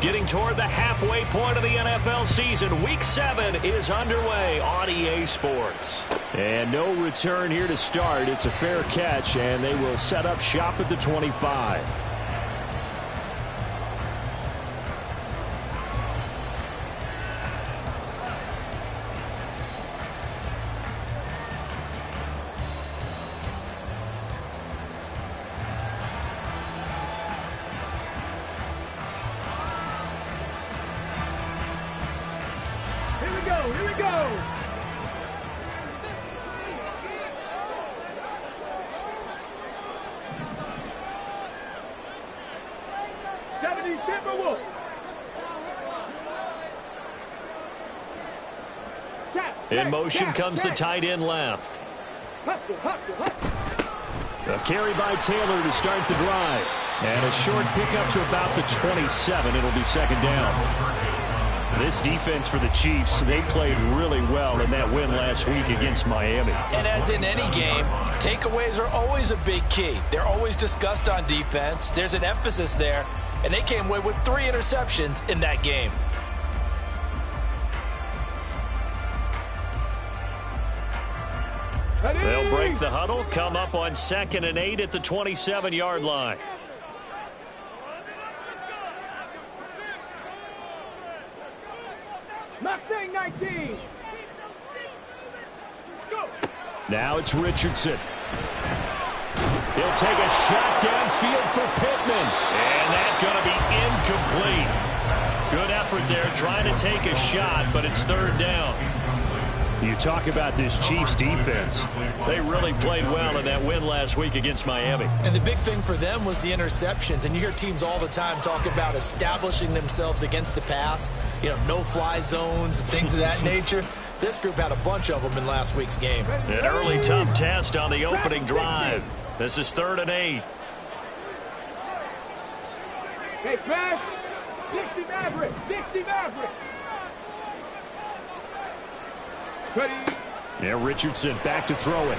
Getting toward the halfway point of the NFL season. Week 7 is underway on EA Sports. And no return here to start. It's a fair catch, and they will set up shop at the 25. Here we go. Timberwolves. In motion comes the tight end left. A carry by Taylor to start the drive. And a short pickup to about the 27. It'll be second down. This defense for the Chiefs, they played really well in that win last week against Miami. And as in any game, takeaways are always a big key. They're always discussed on defense. There's an emphasis there, and they came away with 3 interceptions in that game. They'll break the huddle, come up on 2nd and 8 at the 27-yard line. Mustang 19. Go. Now it's Richardson. He'll take a shot downfield for Pittman. And that's going to be incomplete. Good effort there trying to take a shot, but it's third down. You talk about this Chiefs defense. They really played well in that win last week against Miami. And the big thing for them was the interceptions. And you hear teams all the time talk about establishing themselves against the pass. You know, no-fly zones and things of that nature. This group had a bunch of them in last week's game. An early tough test on the opening drive. This is 3rd and 8. Hey, Fred. 60 Maverick. 60 Maverick. Yeah, Richardson back to throw it.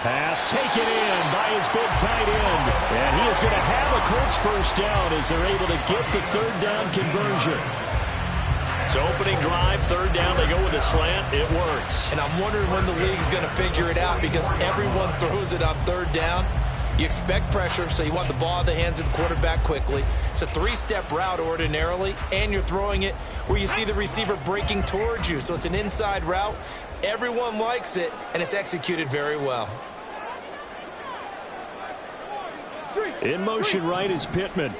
Pass taken in by his big tight end. And he is going to have a Colts first down as they're able to get the third down conversion. So opening drive, third down, they go with a slant. It works. And I'm wondering when the league's going to figure it out because everyone throws it on third down. You expect pressure, so you want the ball in the hands of the quarterback quickly. It's a 3-step route ordinarily, and you're throwing it where you see the receiver breaking towards you. So it's an inside route. Everyone likes it, and it's executed very well. In motion right is Pittman.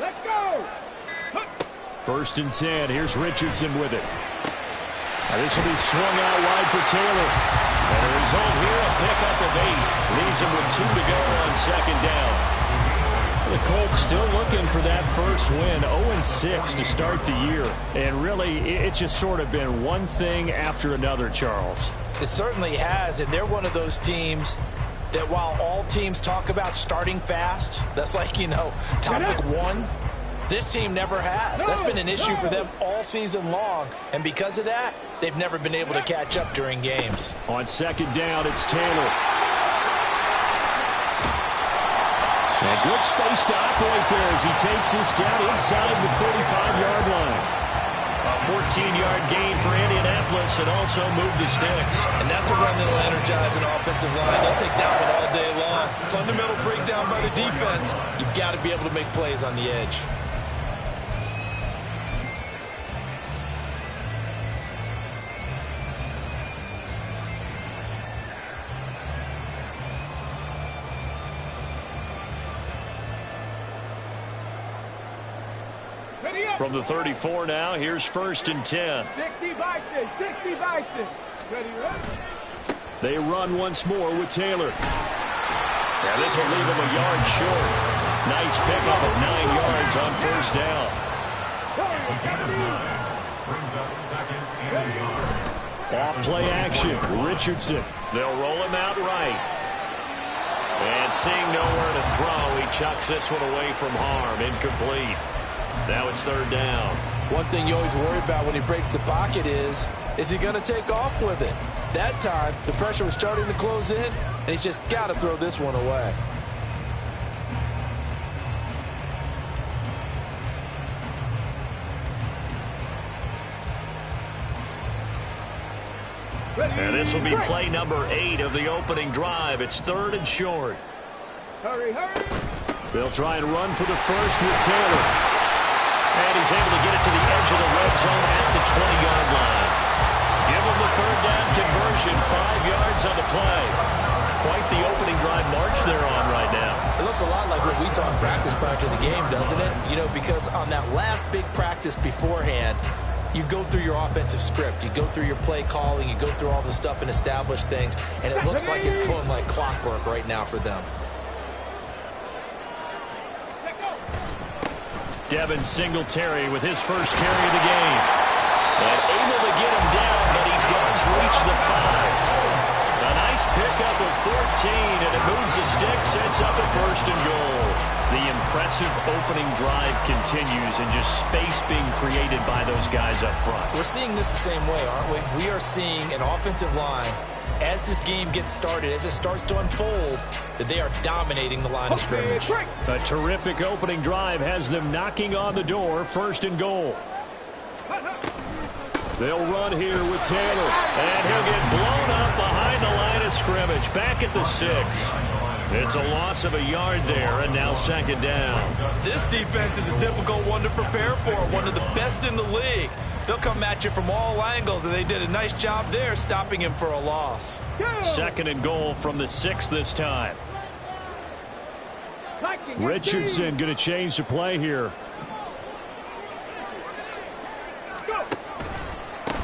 Let's go. 1st and 10. Here's Richardson with it. This will be swung out wide for Taylor. And the result here, a pickup of 8. Leaves him with 2 to go on 2nd down. The Colts still looking for that first win. 0-6 to start the year. And really, it's just sort of been one thing after another, Charles. It certainly has, and they're one of those teams that while all teams talk about starting fast, that's like, you know, topic 1. This team never has. That's been an issue for them all season long. And because of that, they've never been able to catch up during games. On 2nd down, it's Taylor. And good space to operate there as he takes this down inside the 35-yard line. A 14-yard gain for Indianapolis and also move the sticks. And that's a run that'll energize an offensive line. They'll take that one all day long. Fundamental breakdown by the defense. You've got to be able to make plays on the edge. From the 34 now, here's 1st and 10. 60 Bison, 60 Bison. Ready? They run once more with Taylor. Yeah, this will leave him a yard short. Nice pickup of 9 yards on 1st down. Off play action, Richardson. They'll roll him out right. And seeing nowhere to throw, he chucks this one away from harm. Incomplete. Now it's 3rd down. One thing you always worry about when he breaks the pocket is Is he going to take off with it? That time, the pressure was starting to close in, and he's just got to throw this one away. And this will be play number 8 of the opening drive. It's 3rd and short. Hurry, hurry. They'll try and run for the first with Taylor. And he's able to get it to the edge of the red zone at the 20-yard line. Give him the 3rd down conversion, 5 yards on the play. Quite the opening drive march they're on right now. It looks a lot like what we saw in practice prior to the game, doesn't it? You know, because on that last big practice beforehand, you go through your offensive script, you go through your play calling, you go through all the stuff and establish things, and it looks like it's going like clockwork right now for them. Devin Singletary with his first carry of the game. And able to get him down, but he does reach the 5. A nice pickup of 14, and it moves the stick, sets up a 1st and goal. The impressive opening drive continues, and just space being created by those guys up front. We're seeing this the same way, aren't we? We are seeing an offensive line, as this game gets started, as it starts to unfold, that they are dominating the line of scrimmage. A terrific opening drive has them knocking on the door, 1st and goal. They'll run here with Taylor, and he'll get blown up behind the line of scrimmage, back at the 6. It's a loss of a yard there, and now 2nd down. This defense is a difficult one to prepare for, one of the best in the league. They'll come at you from all angles, and they did a nice job there stopping him for a loss. 2nd and goal from the 6 this time. Richardson going to change the play here.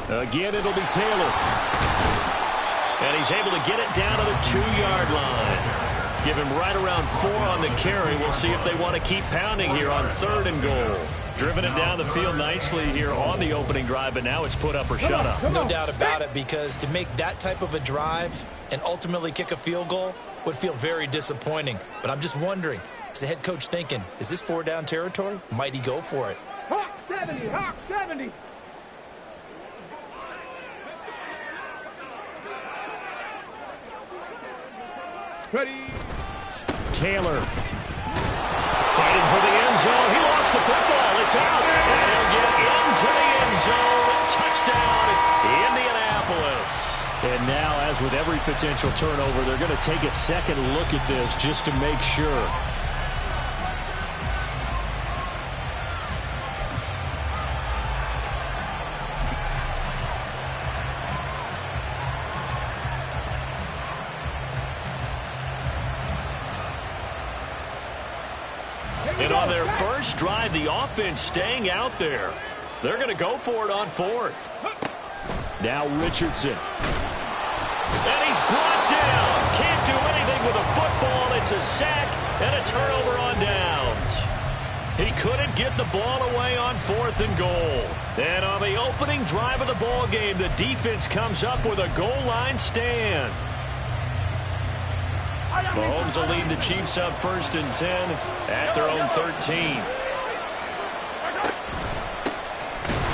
Again, it'll be Taylor. And he's able to get it down to the 2-yard line. Give him right around 4 on the carry. We'll see if they want to keep pounding here on 3rd and goal. Driven it down the field nicely here on the opening drive, but now it's put up or shut up. No doubt about it, because to make that type of a drive and ultimately kick a field goal would feel very disappointing. But I'm just wondering, is the head coach thinking, is this 4-down territory? Might he go for it? Hawk 70, Hawk 70. Ready. Taylor fighting for the end zone. He lost the football. It's out. And he'll get into the end zone. Touchdown, Indianapolis. And now, as with every potential turnover, they're going to take a second look at this just to make sure. And on their first drive, the offense staying out there. They're going to go for it on 4th. Now Richardson. And he's brought down. Can't do anything with a football. It's a sack and a turnover on downs. He couldn't get the ball away on 4th and goal. And on the opening drive of the ball game, the defense comes up with a goal line stand. Mahomes will lead the Chiefs up 1st and 10 at their own 13.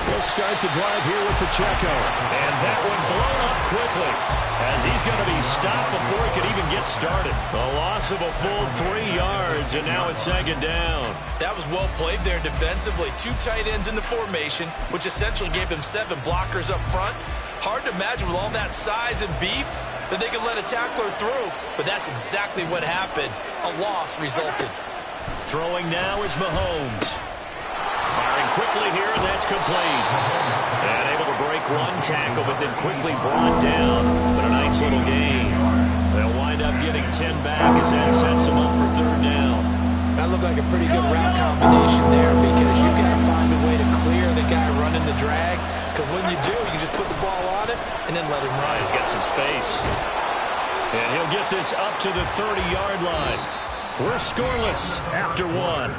We'll start the drive here with Pacheco. And that one blown up quickly as he's going to be stopped before he could even get started. A loss of a full 3 yards, and now it's 2nd down. That was well played there defensively. 2 tight ends in the formation, which essentially gave them 7 blockers up front. Hard to imagine with all that size and beef that they could let a tackler through, but that's exactly what happened. A loss resulted. Throwing now is Mahomes. Firing quickly here, and that's complete. And able to break 1 tackle, but then quickly brought down. But a nice little gain. They'll wind up getting 10 back as that sets them up for 3rd down. That looked like a pretty good route combination there, because you've got to find a way to clear the guy running the drag, because when you do, you just put the ball on it and then let him run. He's got some space. And he'll get this up to the 30-yard line. We're scoreless after 1.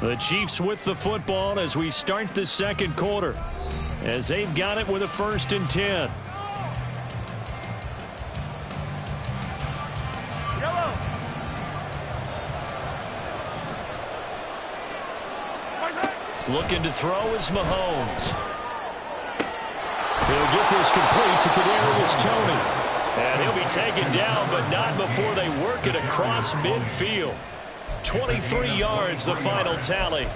The Chiefs with the football as we start the 2nd quarter, as they've got it with a 1st and 10. Looking to throw is Mahomes. He'll get this complete to Kadarius Toney. And he'll be taken down, but not before they work it across midfield. 23 yards, the final tally.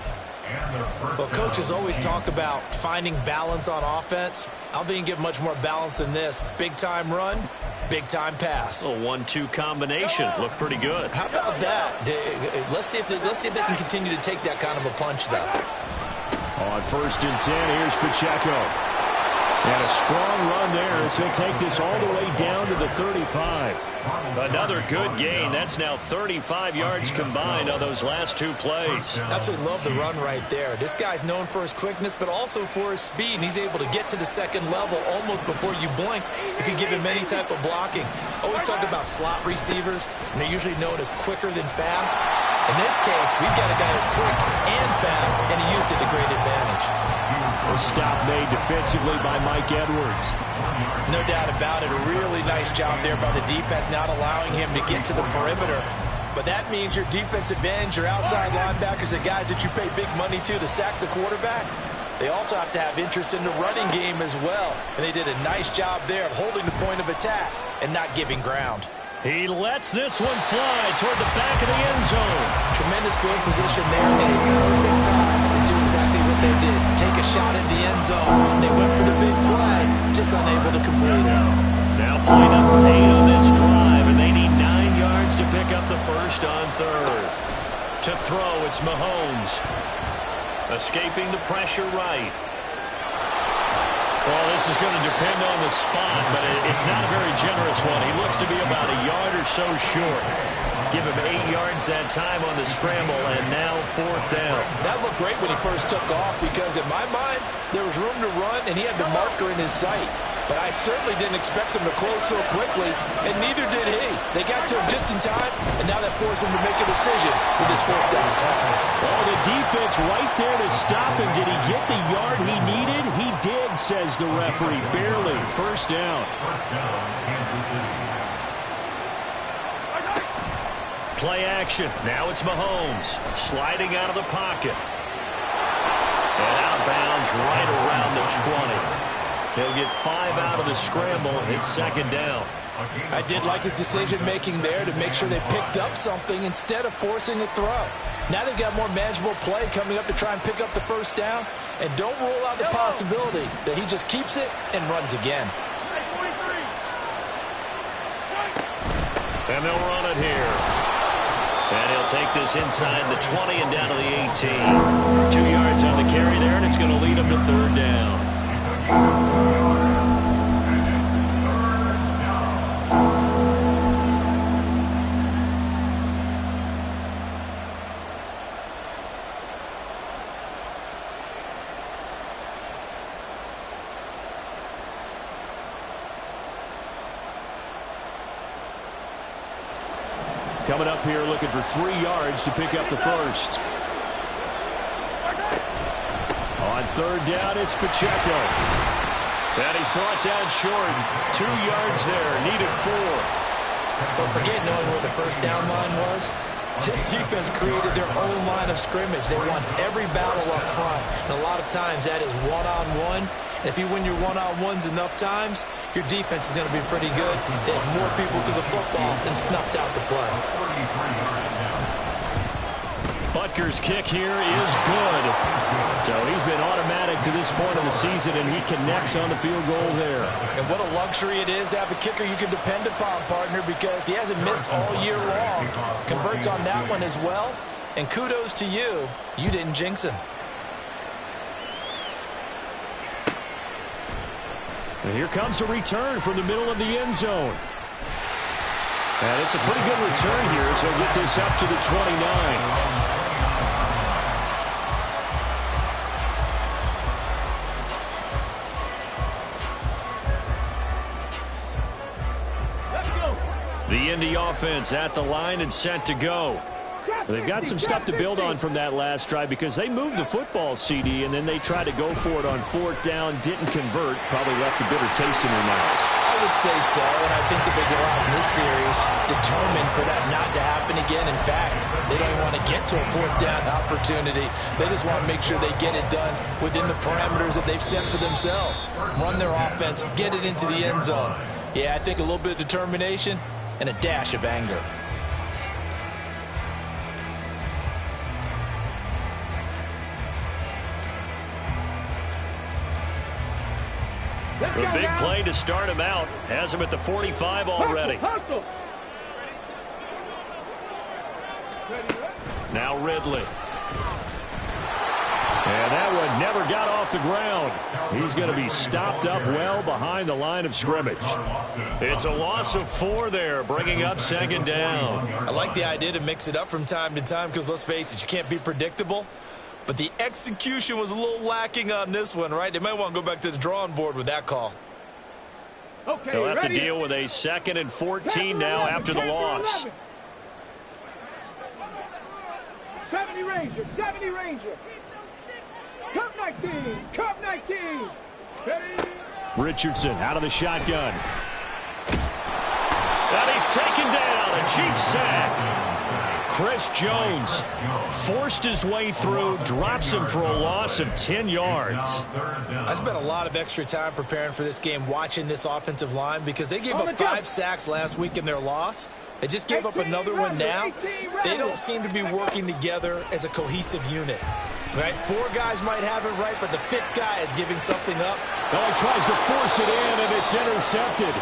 Well, coaches always talk about finding balance on offense. I don't think you can get much more balance than this. Big-time run, big-time pass. A 1-2 combination. Looked pretty good. How about that? Let's see if they can continue to take that kind of a punch, though. On 1st and 10, here's Pacheco. And a strong run there as he'll take this all the way down to the 35. Another good gain. That's now 35 yards combined on those last 2 plays. Absolutely love the run right there. This guy's known for his quickness, but also for his speed. And he's able to get to the second level almost before you blink if you give him any type of blocking. Always talk about slot receivers, and they're usually known as quicker than fast. In this case, we've got a guy who's quick and fast, and he used it to great advantage. A stop made defensively by Mike Edwards. No doubt about it. A really nice job there by the defense, not allowing him to get to the perimeter. But that means your defensive ends, your outside linebackers, the guys that you pay big money to sack the quarterback, they also have to have interest in the running game as well. And they did a nice job there of holding the point of attack and not giving ground. He lets this one fly toward the back of the end zone. Tremendous field position there at a perfect time to do exactly what they did. Take a shot at the end zone. They went for the big play, just unable to complete it. Now play number 8 on this drive, and they need 9 yards to pick up the first on 3rd. To throw, it's Mahomes. Escaping the pressure right. Well, this is going to depend on the spot, but it's not a very generous one. He looks to be about a yard or so short. Give him 8 yards that time on the scramble, and now 4th down. That looked great when he first took off because, in my mind, there was room to run, and he had the marker in his sight. But I certainly didn't expect him to close so quickly, and neither did he. They got to him just in time, and now that forced him to make a decision with his 4th down call. Oh, the defense right there to stop him. Did he get the yard he needed? He did, says the referee. Barely. 1st down. Play action. Now it's Mahomes sliding out of the pocket. And out of bounds right around the 20. He'll get 5 out of the scramble. It's 2nd down. I did like his decision-making there to make sure they picked up something instead of forcing a throw. Now they've got more manageable play coming up to try and pick up the 1st down. And don't rule out the possibility that he just keeps it and runs again. And they'll run it here. And he'll take this inside the 20 and down to the 18. 2 yards on the carry there, and it's going to lead him to 3rd down. Coming up here looking for 3 yards to pick up the first. On 3rd down, it's Pacheco. And he's brought down short. 2 yards there, needed 4. Don't forget knowing where the 1st down line was. This defense created their own line of scrimmage. They won every battle up front. And a lot of times that is one-on-one. And if you win your one-on-ones enough times, your defense is going to be pretty good. They have more people to the football and snuffed out the play. Butker's kick here is good. So he's been automatic to this point of the season, and he connects on the field goal there. And what a luxury it is to have a kicker you can depend upon, partner, because he hasn't missed all year long. Converts on that one as well. And kudos to you. You didn't jinx him. And here comes a return from the middle of the end zone. And it's a pretty good return here, so he'll get this up to the 29. The Indy offense at the line and set to go. They've got some stuff to build on from that last drive because they moved the football, CD, and then they tried to go for it on 4th down, didn't convert, probably left a bitter taste in their mouths. I would say so, and I think that they go out in this series determined for that not to happen again. In fact, they don't even want to get to a 4th down opportunity. They just want to make sure they get it done within the parameters that they've set for themselves. Run their offense, get it into the end zone. Yeah, I think a little bit of determination and a dash of anger. The big play to start him out has him at the 45 already. Hustle. Now Ridley. And that one never got off the ground. He's going to be stopped up well behind the line of scrimmage. It's a loss of 4 there, bringing up 2nd down. I like the idea to mix it up from time to time because, let's face it, you can't be predictable. But the execution was a little lacking on this one, right? They might want to go back to the drawing board with that call. Okay, They'll have ready. to deal with a 2nd and 14 now after the loss. 70 Ranger, 70 Ranger. Cup 19, Cup 19. Ready. Richardson out of the shotgun. And he's taken down. A Chiefs sack. Chris Jones forced his way through, drops him for a loss of 10 yards. I spent a lot of extra time preparing for this game, watching this offensive line, because they gave up 5 sacks last week in their loss. They just gave up another one now. They don't seem to be working together as a cohesive unit. Right? 4 guys might have it right, but the 5th guy is giving something up. Well, he tries to force it in, and it's intercepted.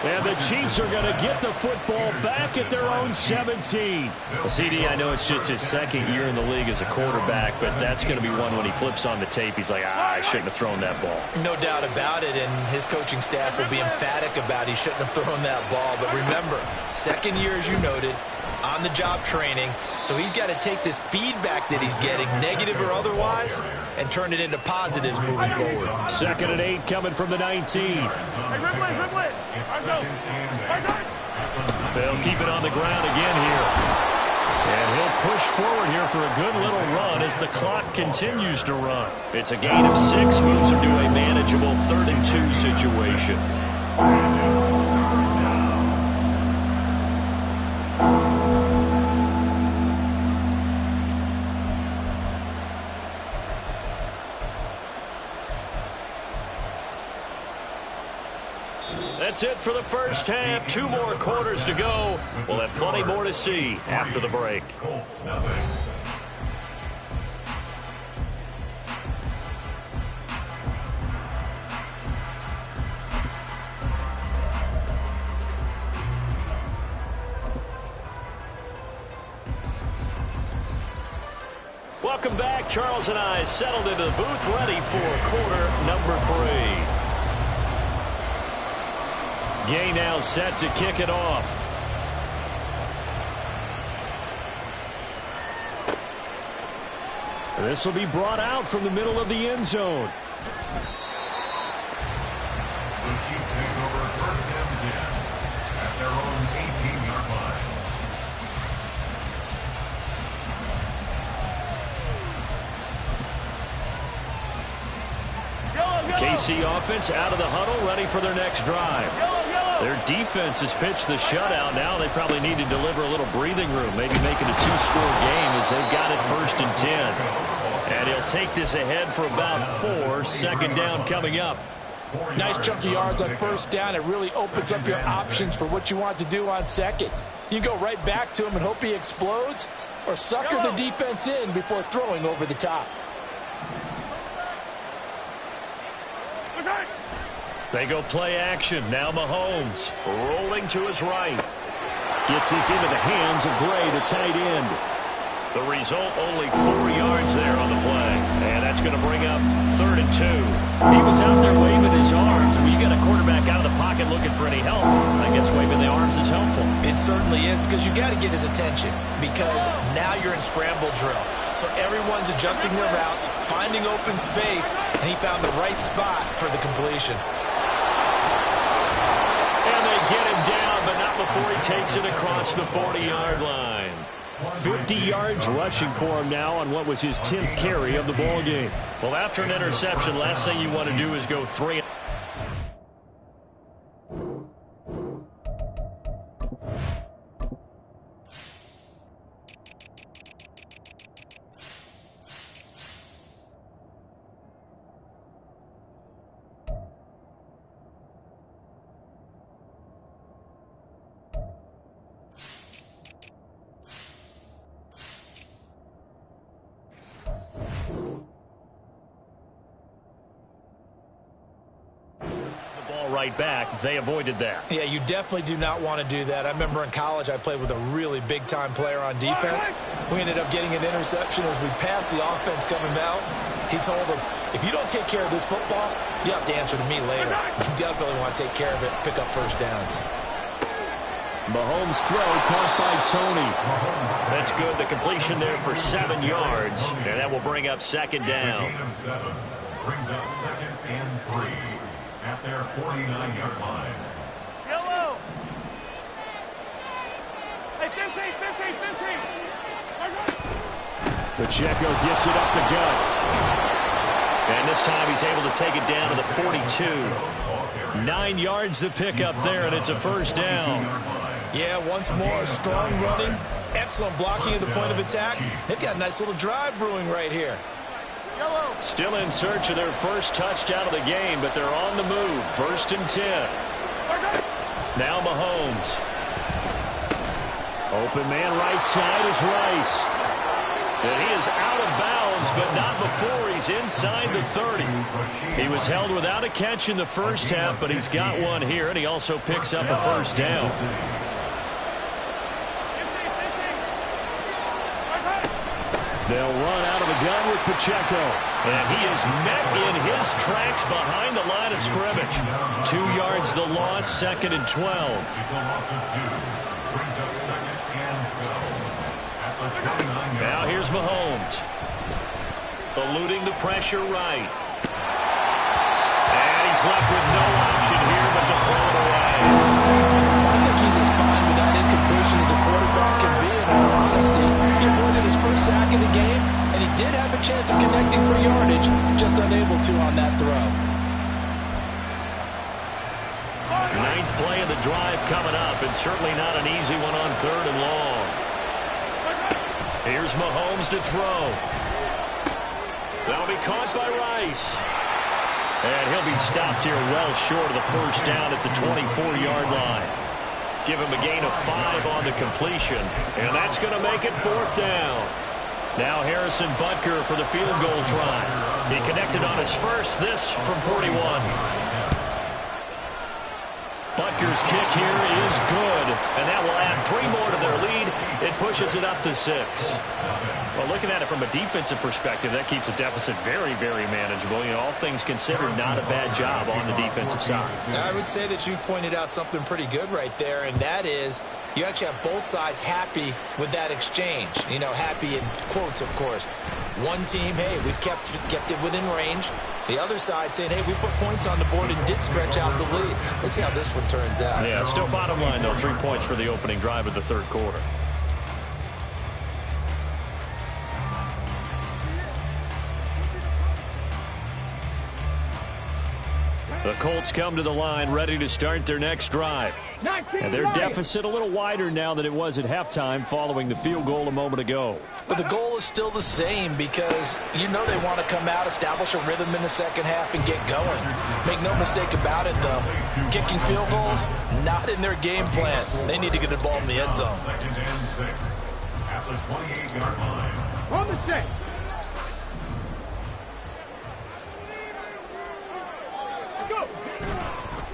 And the Chiefs are going to get the football back at their own 17. Well, CD, I know it's just his 2nd year in the league as a quarterback, but that's going to be one when he flips on the tape. He's like, I shouldn't have thrown that ball. No doubt about it, and his coaching staff will be emphatic about he shouldn't have thrown that ball. But remember, 2nd year, as you noted, on-the-job training, so he's got to take this feedback that he's getting, negative or otherwise, and turn it into positives moving forward. 2nd and 8 coming from the 19. They'll keep it on the ground again here. And he'll push forward here for a good little run as the clock continues to run. It's a gain of 6, moves him to a manageable 3rd and 2 situation. That's it for the first half. 2 more quarters to go. We'll have plenty more to see after the break. Welcome back. Charles and I settled into the booth, ready for quarter number 3. Gay now set to kick it off. This will be brought out from the middle of the end zone. The Chiefs take over 1st and 10 at their own 18-yard line. KC offense out of the huddle, ready for their next drive. Their defense has pitched the shutout. Now they probably need to deliver a little breathing room, maybe make it a 2-score game as they've got it 1st and 10. And he'll take this ahead for about 4. 2nd down coming up. Nice chunk of yards on 1st down. It really opens up your options for what you want to do on 2nd. You go right back to him and hope he explodes, or sucker the defense in before throwing over the top. They go play action. Now Mahomes rolling to his right. Gets this into the hands of Gray, the tight end. The result, only 4 yards there on the play. And that's going to bring up 3rd and 2. He was out there waving his arms. When you got a quarterback out of the pocket looking for any help, I guess waving the arms is helpful. It certainly is, because you got to get his attention, because now you're in scramble drill. So everyone's adjusting their routes, finding open space, and he found the right spot for the completion. And they get him down, but not before he takes it across the 40-yard line. 50 yards rushing for him now on what was his 10th carry of the ball game. Well, after an interception, last thing you want to do is go 3. Right back. They avoided that. Yeah, you definitely do not want to do that. I remember in college I played with a really big-time player on defense. We ended up getting an interception as we passed the offense coming out. He told him, if you don't take care of this football, you have to answer to me later. You definitely want to take care of it, pick up first downs. Mahomes' throw caught by Tony. That's good. The completion there for 7 yards, and that will bring up second down. Brings up 2nd and 3. At their 49-yard line. Yellow. Hey, 15. Pacheco gets it up the gut. And this time he's able to take it down to the 42. 9 yards to pick up there, and it's a first down. Yeah, once more, strong running, excellent blocking at the point of attack. They've got a nice little drive brewing right here. Still in search of their first touchdown of the game, but they're on the move. 1st and 10. Now Mahomes. Open man right side is Rice. And he is out of bounds, but not before he's inside the 30. He was held without a catch in the first half, but he's got one here, and he also picks up a first down. They'll run out of the gun with Pacheco. And he is met in his tracks behind the line of scrimmage. 2 yards the loss, 2nd and 12. It's a loss of 2. Brings up 2nd and 12. At the 29-yard Now here's Mahomes. Eluding the pressure right. And he's left with no option here but to throw it away. I think he's as fine with that incompletion as a quarterback can be, in all honesty. He avoided his first sack of the game, and he did have a chance of connecting for yardage, just unable to on that throw. 9th play of the drive coming up, and certainly not an easy one on 3rd and long. Here's Mahomes to throw. That'll be caught by Rice. And he'll be stopped here well short of the first down at the 24-yard line. Give him a gain of 5 on the completion, and that's going to make it 4th down. Now Harrison Butker for the field goal try. He connected on his first, this from 41. Butker's kick here is good, and that will add 3 more to their lead. It pushes it up to 6. Well, looking at it from a defensive perspective, that keeps the deficit very, very manageable. You know, all things considered, not a bad job on the defensive side. I would say that you've pointed out something pretty good right there, and that is you actually have both sides happy with that exchange. You know, happy in quotes, of course. One team, hey, we've kept it within range. The other side saying, hey, we put points on the board and did stretch out the lead. Let's see how this one turns out. Yeah, still bottom line, though, 3 points for the opening drive of the 3rd quarter. The Colts come to the line ready to start their next drive. And their deficit a little wider now than it was at halftime following the field goal a moment ago. But the goal is still the same because you know they want to come out, establish a rhythm in the second half, and get going. Make no mistake about it, though. Kicking field goals, not in their game plan. They need to get the ball in the end zone. 2nd and 6. At the 28-yard line. On the set. Go.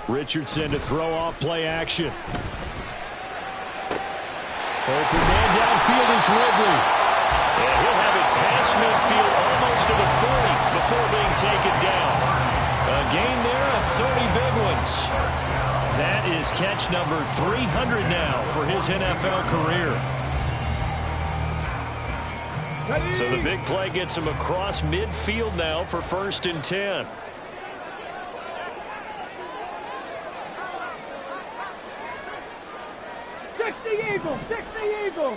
Richardson to throw off play action. Open man downfield is Ridley. And he'll have it past midfield almost to the 40 before being taken down. A gain there of 30 big ones. That is catch number 300 now for his NFL career. So the big play gets him across midfield now for 1st and 10. Six the Eagle.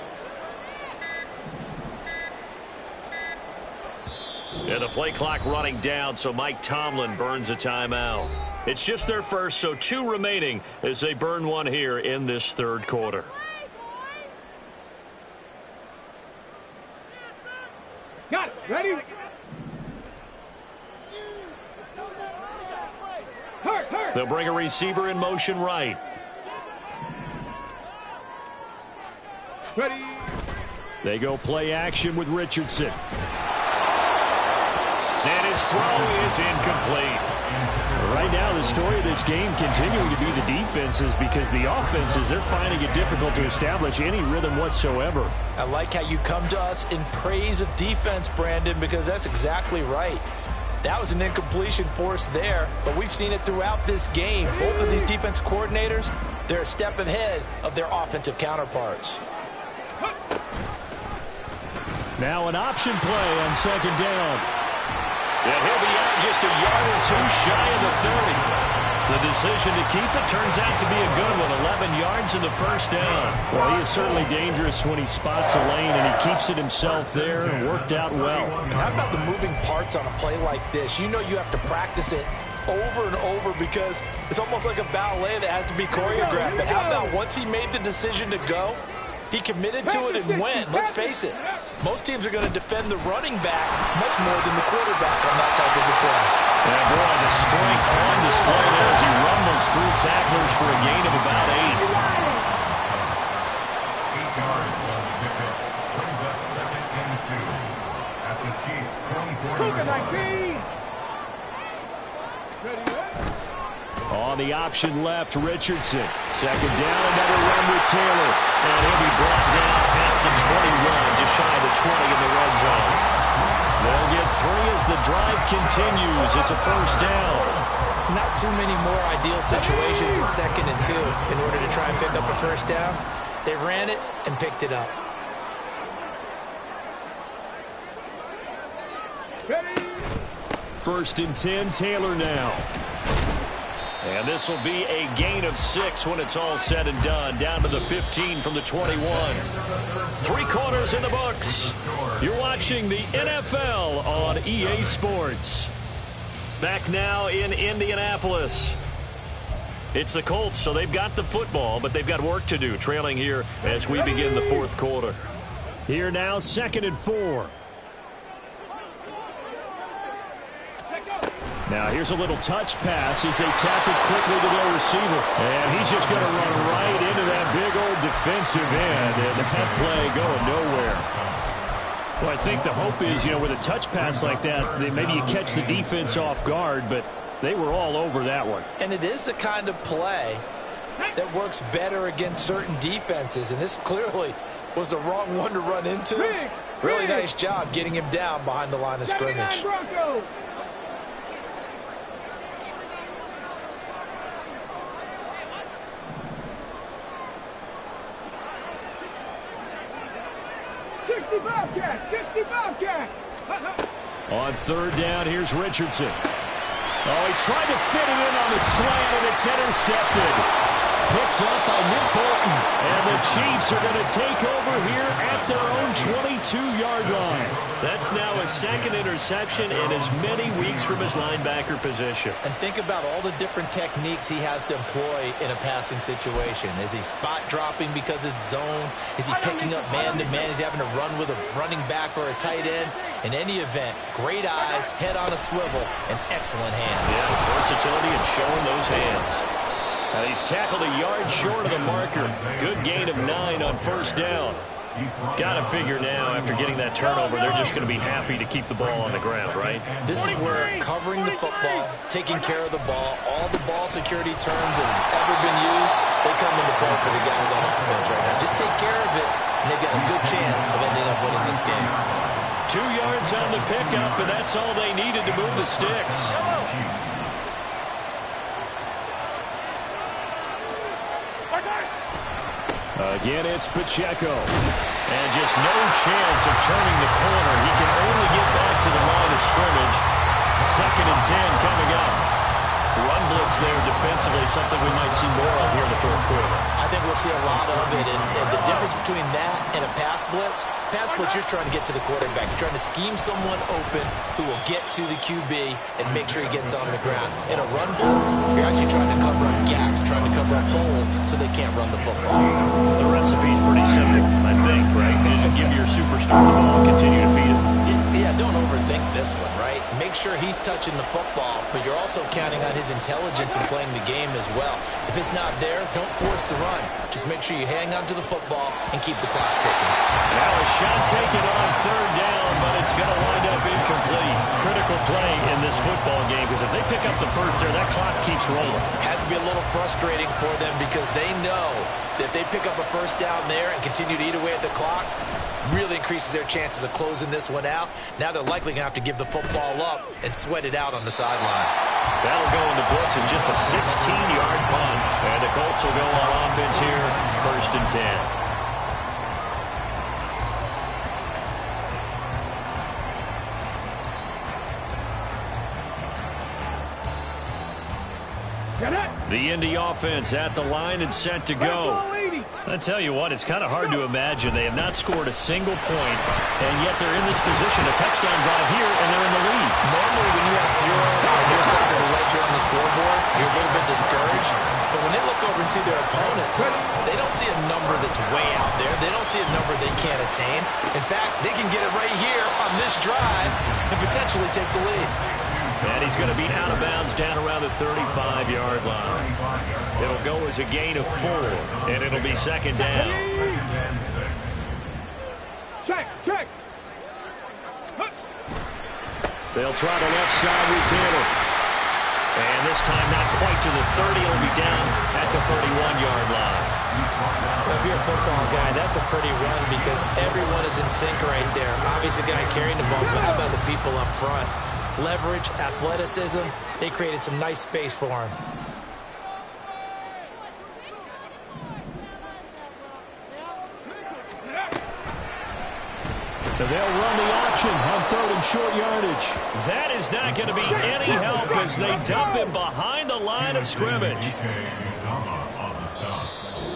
And the play clock running down, so Mike Tomlin burns a timeout. It's just their first, so 2 remaining as they burn one here in this third quarter. Got it. Ready? Hurt. They'll bring a receiver in motion right. Ready? They go play action with Richardson. And his throw is incomplete. Right now, the story of this game continuing to be the defenses, because the offenses, they're finding it difficult to establish any rhythm whatsoever. I like how you come to us in praise of defense, Brandon, because that's exactly right. That was an incompletion force there, but we've seen it throughout this game. Both of these defense coordinators, they're a step ahead of their offensive counterparts. Now an option play on second down. And he'll be out just a yard or 2 shy of the 30. The decision to keep it turns out to be a good one. 11 yards in the first down. Well, he is certainly dangerous when he spots a lane, and he keeps it himself there and worked out well. And how about the moving parts on a play like this? You know you have to practice it over and over because it's almost like a ballet that has to be choreographed. But how about once he made the decision to go, he committed to it and went. Let's face it, most teams are going to defend the running back much more than the quarterback on that type of a play. And boy, the strength on display there as he rumbles through tacklers for a gain of about 8. 8 yards on the pickup. Brings up 2nd and 2 at the Chiefs' 24-yard line. On the option left, Richardson. Second down, another run with Taylor. And he'll be brought down at the 21, just shy of the 20 in the red zone. They'll get 3 as the drive continues. It's a first down. Not too many more ideal situations in 2nd and 2 in order to try and pick up a first down. They ran it and picked it up. First and 10, Taylor now. And this will be a gain of 6 when it's all said and done. Down to the 15 from the 21. 3 quarters in the books. You're watching the NFL on EA Sports. Back now in Indianapolis. It's the Colts, so they've got the football, but they've got work to do, trailing here as we begin the fourth quarter. Here now, 2nd and 4. Now here's a little touch pass as they tap it quickly to their receiver. And he's just going to run right into that big old defensive end. And that play going nowhere. Well, I think the hope is, with a touch pass like that, maybe you catch the defense off guard, but they were all over that one. And it is the kind of play that works better against certain defenses. And this clearly was the wrong one to run into. Really nice job getting him down behind the line of scrimmage. On third down, here's Richardson. Oh, he tried to fit it in on the slant, and it's intercepted. Picked up by Nick Bolton. And the Chiefs are going to take over here at their own 22-yard line. That's now his 2nd interception in as many weeks from his linebacker position. And think about all the different techniques he has to employ in a passing situation. Is he spot dropping because it's zone? Is he picking up man-to-man? Is he having to run with a running back or a tight end? In any event, great eyes, head on a swivel, and excellent hands. Yeah, versatility and showing those hands. And he's tackled a yard short of the marker. Good gain of 9 on first down. Got to figure now, after getting that turnover, they're just going to be happy to keep the ball on the ground, right? This is where covering the football, taking care of the ball, all the ball security terms that have ever been used, they come into play for the guys on offense right now. Just take care of it, and they've got a good chance of ending up winning this game. 2 yards on the pickup, and that's all they needed to move the sticks. Again, it's Pacheco. And just no chance of turning the corner. He can only get back to the line of scrimmage. 2nd and 10 coming up. run blitz there defensively, something we might see more of here in the fourth quarter. I think we'll see a lot of it, and the difference between that and a pass blitz, you're trying to get to the quarterback. You're trying to scheme someone open who will get to the QB and make sure he gets on the ground. In a run blitz, you're actually trying to cover up gaps, trying to cover up holes so they can't run the football. The recipe's pretty simple, I think, right? Just give your superstar the ball and continue to feed him. Yeah, don't overthink this one, right? Make sure he's touching the football, but you're also counting on his intelligence in playing the game as well. If it's not there, don't force the run. Just make sure you hang on to the football and keep the clock ticking. Now a shot taken on third down, but it's going to wind up incomplete. Critical play in this football game, because if they pick up the first there, that clock keeps rolling. Has to be a little frustrating for them because they know that if they pick up a first down there and continue to eat away at the clock, really increases their chances of closing this one out. Now they're likely going to have to give the football up and sweat it out on the sideline. That'll go in the books as just a 16-yard punt. And the Colts will go on offense here, 1st and 10. The Indy offense at the line and set to go. I tell you what, it's kind of hard to imagine. They have not scored a single point, and yet they're in this position. A touchdown drive here, and they're in the lead. Normally, when you have 0 on your side of the ledger on the scoreboard, you're a little bit discouraged. But when they look over and see their opponents, they don't see a number that's way out there. They don't see a number they can't attain. In fact, they can get it right here on this drive and potentially take the lead. And he's going to be out of bounds down around the 35-yard line. It'll go as a gain of 4, and it'll be 2nd down. Check. They'll try the left side retainer. And this time not quite to the 30. It'll be down at the 31-yard line. Well, if you're a football guy, that's a pretty run because everyone is in sync right there. Obviously, the guy carrying the ball, but how about the people up front? Leverage, athleticism, they created some nice space for him. So they'll run the option on 3rd and short yardage. That is not going to be any help as they dump him behind the line of scrimmage.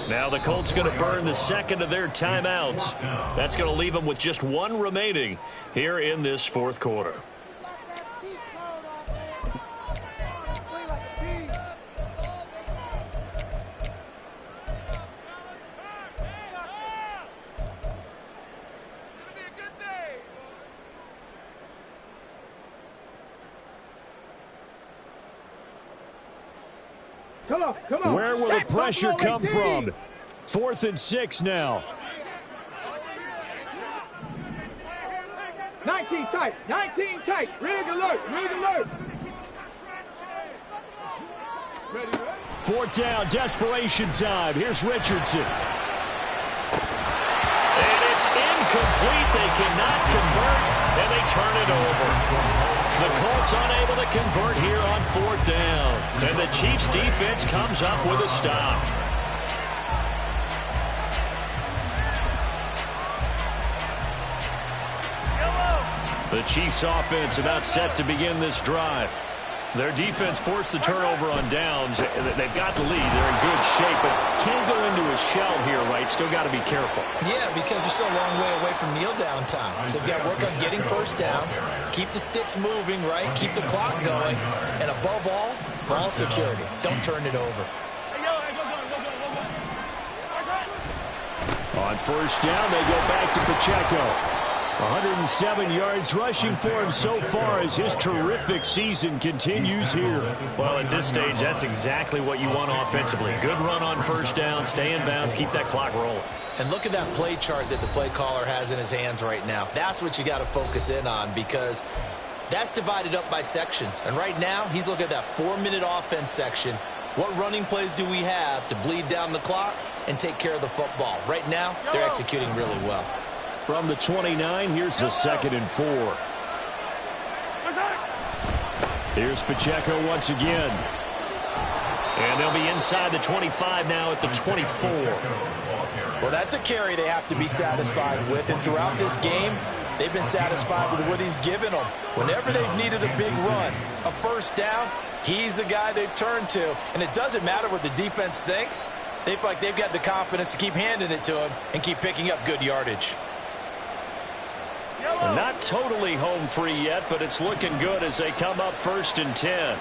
Now the Colts going to burn the 2nd of their timeouts. That's going to leave them with just 1 remaining here in this 4th quarter. Come on. Where will the pressure come from? 4th and 6 now. 19 tight. Rig alert. 4th down, desperation time. Here's Richardson. And it's incomplete. They cannot convert, and they turn it over. The Colts unable to convert here on 4th down. And the Chiefs defense comes up with a stop. The Chiefs offense about set to begin this drive. Their defense forced the turnover on downs. They've got the lead. They're in good shape, but can't go into a shell here, right? Still got to be careful. Yeah, because they're still a long way away from kneel down time. So they've got to work on getting first downs, keep the sticks moving, right? Keep the clock going, and above all, ball security. Don't turn it over. On 1st down, they go back to Pacheco. 107 yards rushing for him so far as his terrific season continues here. Well, at this stage, that's exactly what you want offensively. Good run on 1st down, stay in bounds, keep that clock rolling. And look at that play chart that the play caller has in his hands right now. That's what you got to focus in on because that's divided up by sections. And right now, he's looking at that 4-minute offense section. What running plays do we have to bleed down the clock and take care of the football? Right now, they're executing really well. From the 29, here's the 2nd and 4. Here's Pacheco once again. And they'll be inside the 25 now at the 24. Well, that's a carry they have to be satisfied with. And throughout this game, They've been satisfied with what he's given them. Whenever they've needed a big run, a first down, he's the guy they've turned to. And it doesn't matter what the defense thinks. They feel like they've got the confidence to keep handing it to him and keep picking up good yardage. Not totally home free yet, but it's looking good as they come up 1st and 10.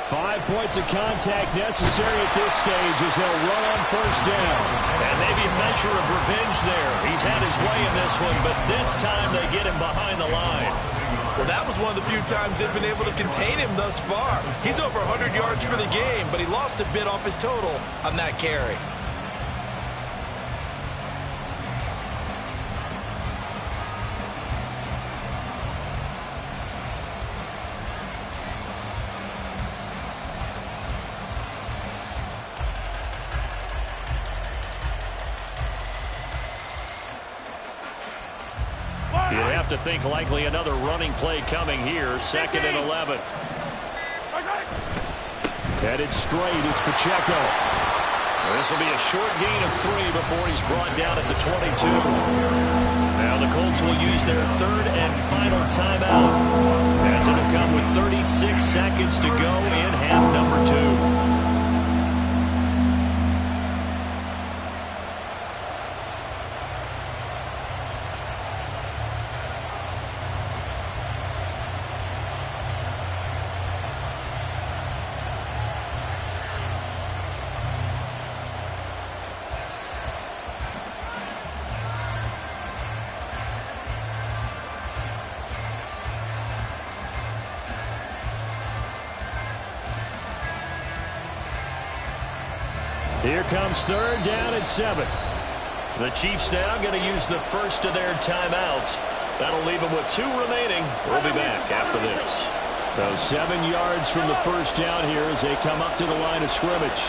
5 points of contact necessary at this stage as they'll run on 1st down. And maybe a measure of revenge there. He's had his way in this one, but this time they get him behind the line. Well, that was one of the few times they've been able to contain him thus far. He's over 100 yards for the game, but he lost a bit off his total on that carry. You'd have to think likely another running play coming here. 2nd and 11. Headed straight, it's Pacheco. This will be a short gain of 3 before he's brought down at the 22. Now the Colts will use their 3rd and final timeout, as it'll come with 36 seconds to go in half number 2. Here comes 3rd down and 7. The Chiefs now going to use the first of their timeouts. That'll leave them with 2 remaining. We'll be back after this. So 7 yards from the 1st down here as they come up to the line of scrimmage.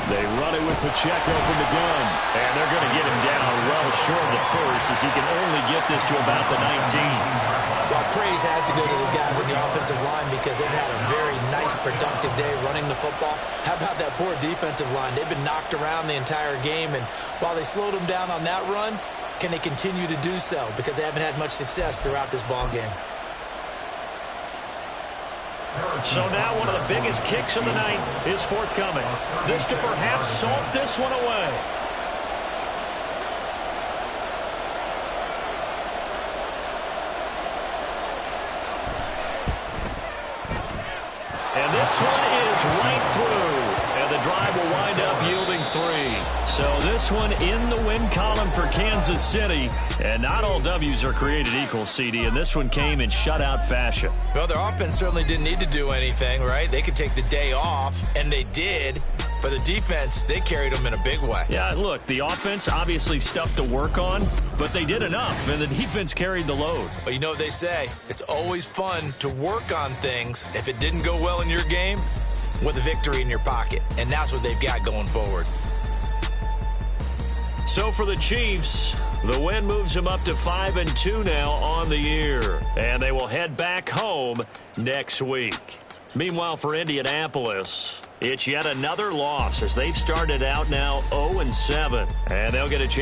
They run it with Pacheco from the gun. And they're going to get him down well short of the first, as he can only get this to about the 19. Well, praise has to go to the guys on the offensive line because they've had a very nice, productive day running the football. How about that poor defensive line? They've been knocked around the entire game, and while they slowed them down on that run, can they continue to do so? Because they haven't had much success throughout this ball game. So now one of the biggest kicks of the night is forthcoming. This to perhaps salt this one away. And this one is right through. And the drive will wind up yielding 3. So this one in the win column for Kansas City. And not all W's are created equal, CD. And this one came in shutout fashion. Well, their offense certainly didn't need to do anything, right? They could take the day off, and they did. But the defense, they carried them in a big way. Yeah, look, the offense obviously stuff to work on, but they did enough, and the defense carried the load. But you know what they say, it's always fun to work on things if it didn't go well in your game with a victory in your pocket. And that's what they've got going forward. So for the Chiefs, the win moves them up to 5-2 now on the year, and they will head back home next week. Meanwhile, for Indianapolis, it's yet another loss as they've started out now 0-7, and they'll get a chance